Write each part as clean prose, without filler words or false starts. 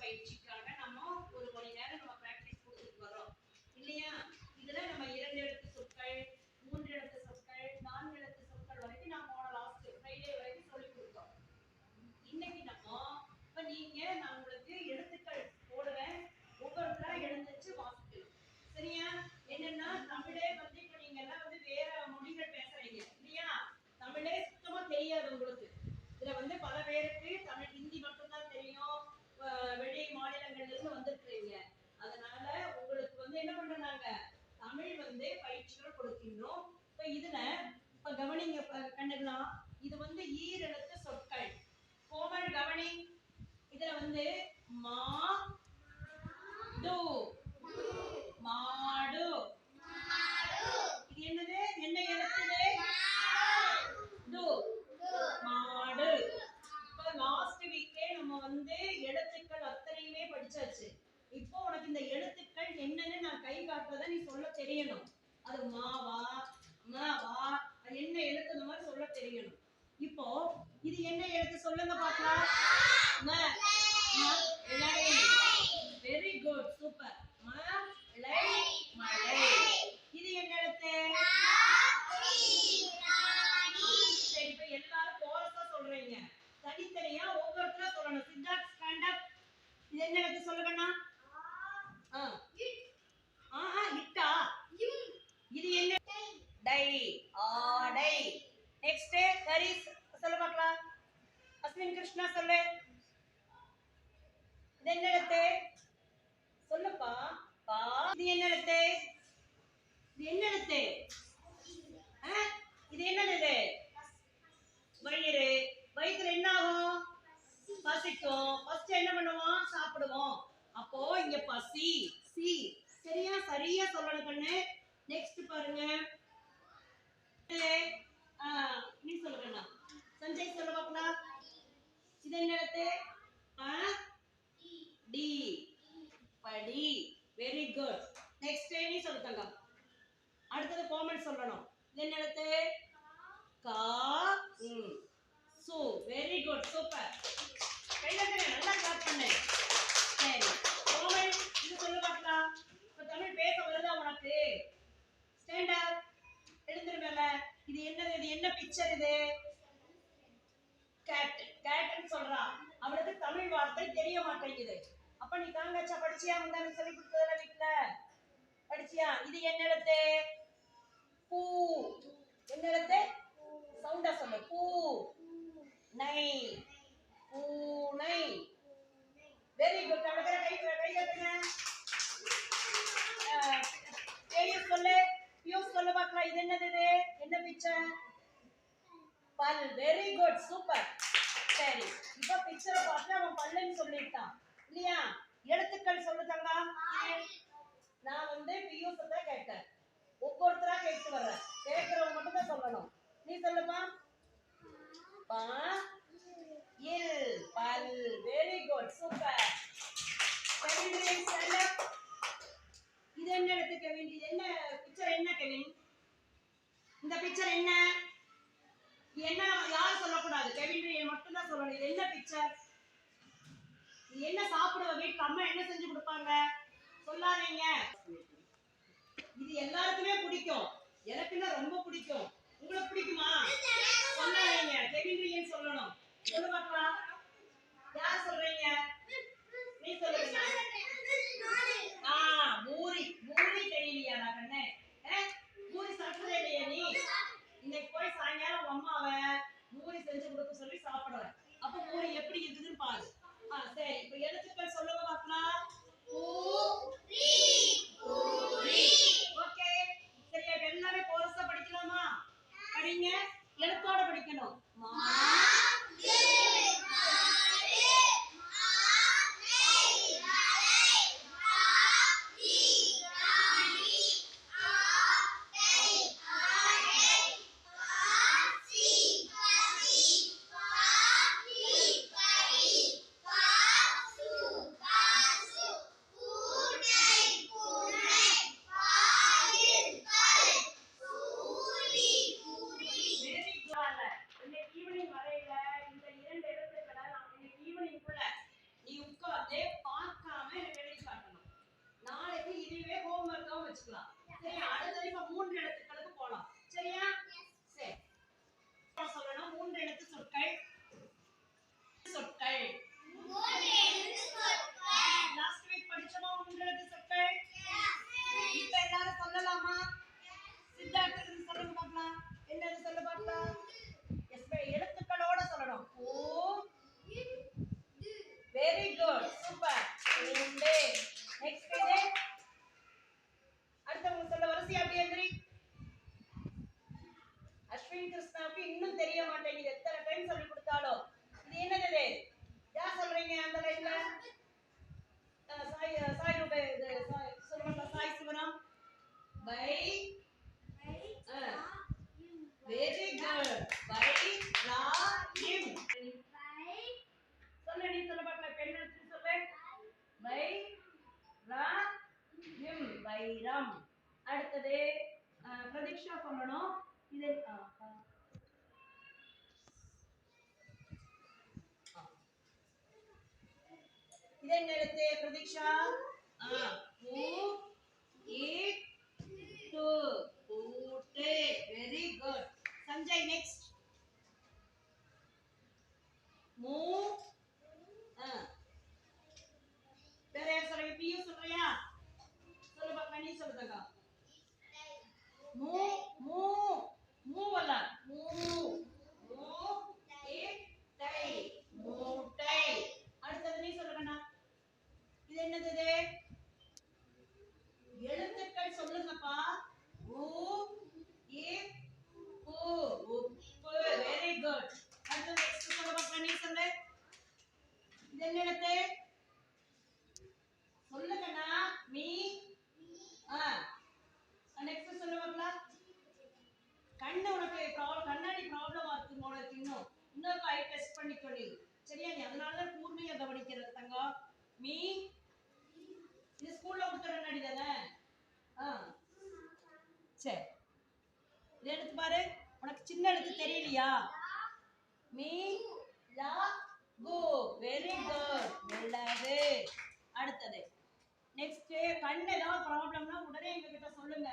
பயிற்சிக்காக நம்ம ஒரு மணி நேரம் நம்ம பிராக்டிஸ் கொடுத்துட்டு வரோம் இல்லையா? இதுல நம்ம 2 எழுத்து சொற்கள், 3 எழுத்து சொற்கள், 4 எழுத்து சொற்கள் வரைக்கும் நம்ம லாஸ்ட் ஃப்ரைடே வரைக்கும் சொல்லி கொடுத்தோம். இன்னைக்கு நம்ம இப்ப நான் உங்களுக்கு எழுத்துக்கள் போடுவேன், ஒவ்வொருத்தரா எழுந்திருச்சு வாசிக்கணும். சரியா? என்னன்னா தமிழே வந்து இப்ப நீங்க எல்லாம் வந்து வேற மொழிகள் பேசுறீங்க இல்லையா? தமிழே சுத்தமா தெரியாது உங்களுக்கு. இதுல வந்து பல பேருக்கு தமிழ் ஹிந்தி மட்டும்தான் தெரியும், வெளி மாநிலங்கள்ல இருந்து வந்திருக்கீங்க. அதனால உங்களுக்கு வந்து என்ன பண்றாங்க, தமிழ் வந்து பயிற்சிகள் கொடுக்கின்றோம். இப்ப இதுல இப்ப கவனிங்க கண்டுகளா, இது வந்து ஈரெழுத்து சொற்கள். கோமல் கவனி, இதுல வந்து மா டு மாடு, இது என்னது, என்ன எழுத்து டு மாடு. இப்ப லாஸ்ட் வீக்ல நம்ம வந்து எழுத்துக்கள் அத்தனையுமே படிச்சாச்சு. இப்போ உனக்கு இந்த எழுத்துக்கள் என்னன்னு நான் கை காட்டுறத நீ சொல்ல தெரியணும். அது மாவா மாவா என்ன எழுத்து அந்த மாதிரி சொல்ல தெரியணும். இப்போ இது என்ன எழுத்து சொல்லுங்க பார்க்கலாம். ம மலை. Very good, super. மலை மலை. இது என்ன எழுத்து? சரி, இப்ப எல்லாரும் கோரஸா சொல்றீங்க, தனித்தனியா ஒவ்வொருத்தரா சொல்லணும். Siddharth stand up. இது என்ன எழுத்து சொல்லுங்கண்ணா? இட்டா. இது என்ன? டை, ஆடை. நெக்ஸ்ட் ஹரிஸ் சொல்ல பார்க்கலாம். அஸ்வின் கிருஷ்ணா சொல்லு. இது என்ன எழுத்து சொல்லுப்பா. பா. இது என்ன எழுத்து? இது என்ன எழுத்து? இது என்னது? வயிறு. வயித்துல என்ன ஆகும்? பசிக்கும். ஃபர்ஸ்ட் என்ன பண்ணுவோம்? சாப்பிடுவோம். அப்போ இங்க பசி சி. சரியா? சரியா சொல்லணும் கண்ணு. நெக்ஸ்ட் பாருங்க, நீ சொல்லுங்க. சஞ்சய் சொல்ல பார்க்கலாம். இது என்ன எழுத்து? டி, படி. Very good. நெக்ஸ்ட் நீ சொல்லுங்க. அடுத்தது கோமல் சொல்லணும். இது என்ன எழுத்து? கா சு. Very good, super. கையில நல்லா கிளாப் பண்ணு. சரி கோமல், இது சொல்ல பார்க்கலாம். இப்ப தமிழ் பேச வருதா உனக்கு? Stand up. எழுந்திருக்கல. இது என்னது? இது என்ன பிக்சர்? இது கேட். கேட்னு சொல்றா. அவளுக்கு தமிழ் வார்த்தை தெரிய மாட்டேங்குது. அப்ப நீ காங்காச்சா படிச்சியா? முன்னாடி சொல்லி கொடுத்ததுல வீட்ல படிச்சியா? இது என்ன எழுத்து? பூ. என்ன எழுத்து? சவுண்டா சொல்லு. பூ நை. பூனை. Very good. அவளுக்கு கை கட்டுங்க. பியூஸ் சொல்லு. பியூஸ் சொல்ல பார்க்கலாம். இது என்னது? என்ன பிக்சர்? பல். Very good, super. சரி, இப்ப பிக்சரை பார்த்து அவன் பல்லுன்னு சொல்லிட்டான் இல்லையா? எழுத்துக்கள் சொல்லு தங்கா. நான் வந்து பியூஸ் தான் கேட்டேன், ஒவ்வொருத்தரா கேட்டு வர்றேன். கேட்கிறவங்க மட்டும் தான் சொல்லணும். நீ சொல்லுமா. பா இல் பல். Very good, super. இது என்ன எழுத்து கெவின்? இது என்ன பிக்சர்? என்ன கெவின்? இந்த பிக்சர் என்ன? என்ன யாரும் சொல்லக்கூடாது, கெவின் மட்டும் தான் சொல்லணும். இது என்ன பிக்சர்? இது என்ன சாப்பிடுவ? வீட்டுல அம்மா என்ன செஞ்சு கொடுப்பாங்க? சொல்லாதீங்க. இது எல்லாருக்குமே பிடிக்கும், எனக்குன்னா ரொம்ப பிடிக்கும். உங்களுக்கு பிடிக்குமா? சொல்லாதீங்க. கெவின் சொல்லணும். சொல்லு பார்க்கலாம். யார் சொல்றீங்க? நீ சொல்லுங்க. பூரி. பூரி தெரியலையாடா கண்ணே? பூரி சாப்பிட்டதே இல்லையா நீ? இன்னைக்கு போய் சாயங்காலம் அம்மாவை பூரி செஞ்சு கொடுக்க சொல்லி சாப்பிடுறேன். அப்ப பூரி எப்படி இருக்குதுன்னு பாரு. சரி, இப்ப எழுத்துக்கள் சொல்லுங்க பார்க்கலாம். பூரி. ஓகே, சரியா? பிரதீக்ஷா சொல்லணும். இது இது என்ன எழுத்து பிரதீக்ஷா? ஊ ஈட் டு ஊட்டு. Very good Sanjay. நெக்ஸ்ட் மூ. வேற யார் சொல்றீங்க? பியூ சொல்றியா? சொல்லு பாப்பா, நீ சொல்லுதா? மூ மூ மூவல்ல மூ மூ டை மூட்டை. அடுத்தது நீ சொல்லுங்கண்ணா. இது என்னது? எழுத்துக்கள் சொல்லுங்கப்பா. ஊ இ உ உப்பு. Very good. அடுத்து நெக்ஸ்ட் சொல்ல பாப்பா, நீ சொல்லு. இது என்ன எழுத்து? சொல்லுங்கண்ணா. மீ. நெக்ஸ்ட் சொல்ல பாப்பா. கண்ணு உனக்கு கண்ணாடி ப்ராப்ளமா இருக்கு போல இருக்கு. இன்னும் ஐ டெஸ்ட் பண்ணிக்கோ நீ. சரியா? நீ அதனால தான் கூர்மையா கவனிக்கிறது தங்கம். மீ. இது ஸ்கூல்ல கொடுத்த கண்ணாடி தானே? சரி, இதை எடுத்து பாரு. உனக்கு சின்ன எழுத்து தெரியலையா? மீ லா கு. Very good. நல்லது. அடுத்தது நெக்ஸ்ட். கண்ணு ஏதாவது ப்ராப்ளம்னா உடனே எங்க கிட்ட சொல்லுங்க.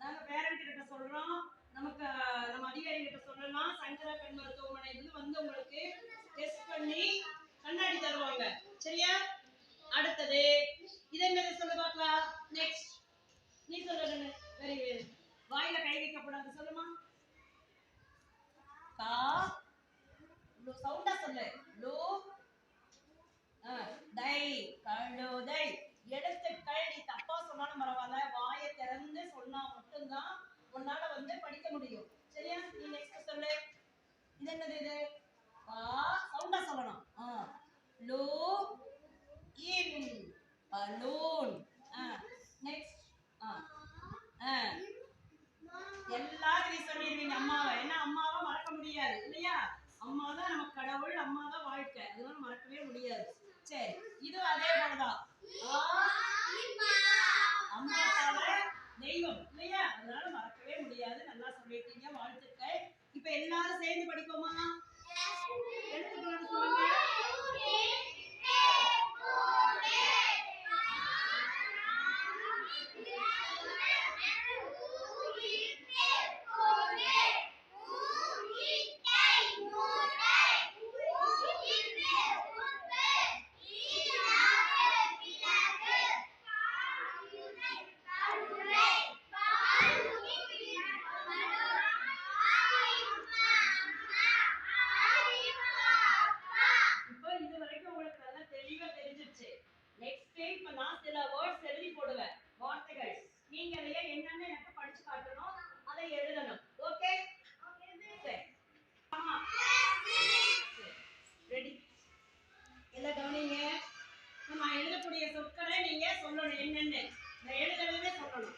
நாங்க பேரண்ட் கிட்ட சொல்றோம். நமக்கு நம்ம அதிகாரி கிட்ட சொல்லலாம். சங்கரா கண் மருத்துவமனை வந்து உங்களுக்கு டெஸ்ட் பண்ணி கண்ணாடி தருவாங்க. சரியா? அடுத்தது இது என்னது சொல்லு பார்க்கலாம். நெக்ஸ்ட் நீ சொல்லு. Very very. வாயில கை வைக்க கூடாது. சொல்லுமா. கா. சவுண்டா சொல்லு. லோ டை. கழுதை. எழுத்துக்கள் நீ தப்பா சொன்னாலும் பரவாயில்ல, வாயை திறந்து சொன்னா மட்டும்தான் உன்னால வந்து படிக்க முடியும். சரியா? நீ நெக்ஸ்ட் சொல்லு. இது என்னது? இது சவுண்டா சொல்லணும். Low in balloon. நெக்ஸ்ட் எல்லாரும் நீ சொல்லிடுவீங்க அம்மாவை. ஏன்னா அம்மாவை மறக்க முடியாது இல்லையா? அம்மா தான் நமக்கு கடவுள், அம்மா தான் வாழ்க்கை, அதனால மறக்கவே முடியாது. சரி, இது அதே போலதான். அம்மா தெய்வம் இல்லையா? அதனால மறக்கவே முடியாது. நல்லா சொல்லிட்டீங்க, வாழ்த்துக்கள். இப்ப எல்லாரும் சேர்ந்து படிப்போமா? எடுத்துக்கலாம்னு சொல்லுங்க. சொற்களை நீங்க சொல்லணும். என்னன்னு எழுதுறதுமே சொல்லணும்.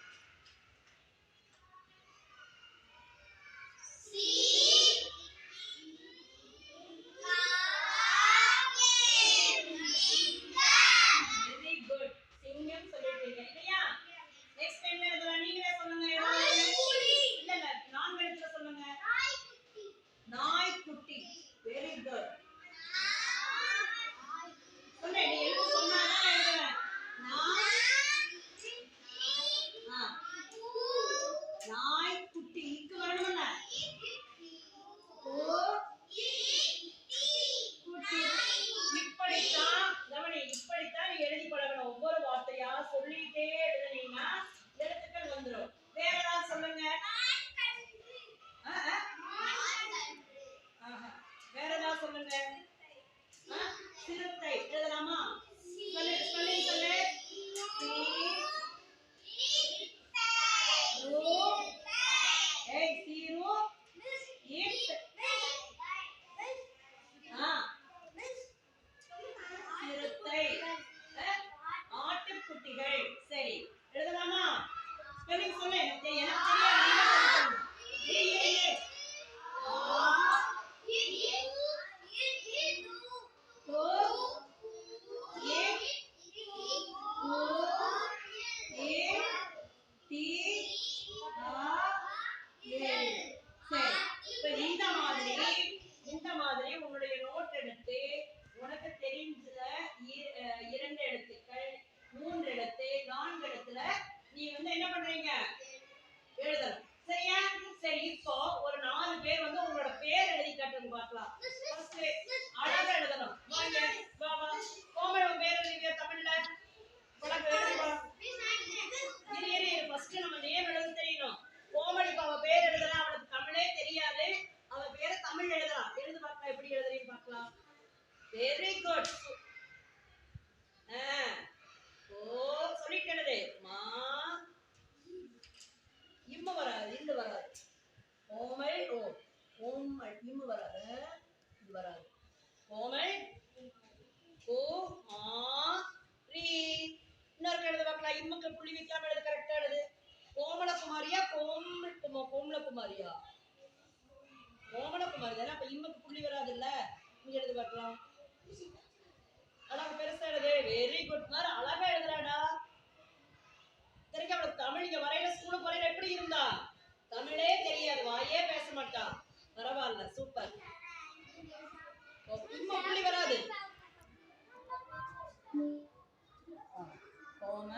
Very good. சிங்கம் சொல்லிட்டீங்க இல்லையா? நெக்ஸ்ட் என்ன எழுதலாம்? நீங்களே சொல்லுங்க. இல்ல இல்ல, நான் எழுதுற சொல்லுங்க. நாய்க்குட்டி. Very good. சொல்லே, நீ எழுத சொன்னாதான் எழுதுவேன். நாய்க்குட்டி. இக்கு வரணும்ல. இப்படித்தான் கவனி. இப்படித்தான் நீ எழுதி பழகணும். ஒவ்வொரு வார்த்தையா சொல்லிட்டே எழுதுனீங்கன்னா எழுத்துக்கள் வந்துடும். வேற ஏதாவது சொல்லுங்க. வேற ஏதாவது சொல்லுங்க. சிறுத்தை எழுதலாமா? சொல்லு சொல்லு சொல்லு. Very good. ஓ சொல்லிட்டே. மா இம்ம வராது, இந்த வராது. கோமல் ஓ கோமல் இம்ம வராது, இது வராது. கோமல் ஓ மா ரீ. இன்னொரு எழுத பார்க்கலாம். இம்முக்கு புள்ளி வைக்காம எழுது. கரெக்டா எழுது. கோமலகுமாரியா கோமலகுமாரியா? கோமலகுமாரி தானே. அப்ப இம்முக்கு புள்ளி வராது இல்ல. இங்க எழுது பார்க்கலாம். அழகா பெருசா எழுது. Very good. மாதிரி அழகா எழுதுறாடா. தெரிஞ்ச அவளுக்கு தமிழ் இங்க வரையில ஸ்கூலுக்கு வரையில எப்படி இருந்தா? தமிழே தெரியாது, வாயே பேச மாட்டான். பரவாயில்ல, சூப்பர். இம்மா புள்ளி வராது. கோம